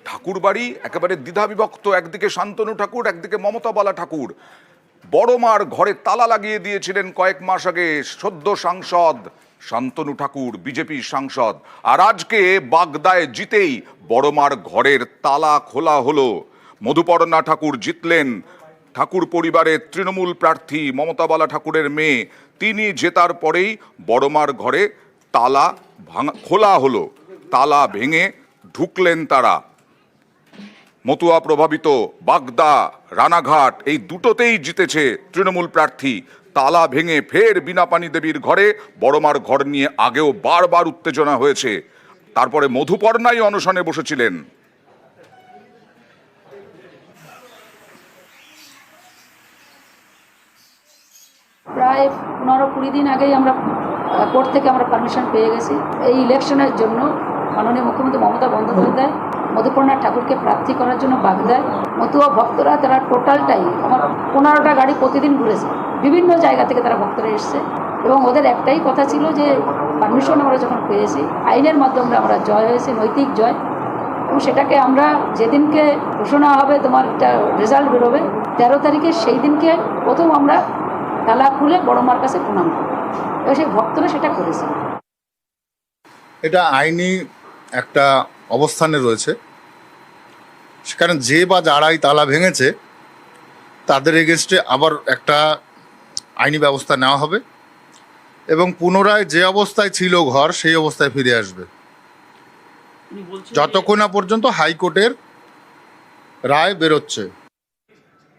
ঠাকুর বাড়ি একেবারে দ্বিধাবিভক্ত, একদিকে শান্তনু ঠাকুর, একদিকে মমতা বালা ঠাকুর। বড় মার ঘরে তালা লাগিয়ে দিয়েছিলেন কয়েক মাস আগে সদ্য সাংসদ শান্তনু ঠাকুর, বিজেপির সাংসদ। আর আজকে বাগদায় জিতেই বড় মার ঘরের তালা খোলা হলো। মধুপর্ণা ঠাকুর জিতলেন, ঠাকুর পরিবারের তৃণমূল প্রার্থী মমতা বালা ঠাকুরের মেয়ে। তিনি জেতার পরেই বড়মার ঘরে তালা খোলা হলো, তালা ভেঙে ঢুকলেন তারা। মতুয়া প্রভাবিত বাগদা, রানাঘাট এই দুটোতেই জিতেছে তৃণমূল প্রার্থী। তালা ভেঙে ফের বীণাপানি দেবীর ঘরে, বড়মার ঘর নিয়ে আগেও বারবার উত্তেজনা হয়েছে। তারপরে মধুপর্ণাই অনশনে বসেছিলেন। প্রায় 15-20 দিন আগেই আমরা কোর্ট থেকে আমরা পারমিশন পেয়ে গেছি এই ইলেকশনের জন্য। মাননীয় মুখ্যমন্ত্রী মমতা বন্দ্যোপাধ্যায় মধুপর্ণা ঠাকুরকে প্রার্থী করার জন্য বাগদায় মতুয়া ভক্তরা তারা টোটালটাই আমার 15টা গাড়ি প্রতিদিন ঘুরেছে, বিভিন্ন জায়গা থেকে তারা ভক্তরা এসছে এবং ওদের একটাই কথা ছিল যে পারমিশন আমরা যখন পেয়েছি আইনের মাধ্যমে আমরা জয় হয়েছে, নৈতিক জয়। এবং সেটাকে আমরা যেদিনকে ঘোষণা হবে, তোমার একটা রেজাল্ট বেরোবে 13 তারিখে, সেই দিনকে প্রথম আমরা তালা খুলে বড় মার কাছে প্রণাম করব এবং সেই ভক্তরা সেটা করেছে। এটা আইনি একটা অবস্থানে রয়েছে, সেখানে যে বা যারাই তালা ভেঙেছে তাদের এগেনস্টে আবার একটা আইনি ব্যবস্থা নেওয়া হবে এবং পুনরায় যে অবস্থায় ছিল ঘর সেই অবস্থায় ফিরে আসবে, যতক্ষণ না পর্যন্ত হাইকোর্টের রায় বেরোচ্ছে।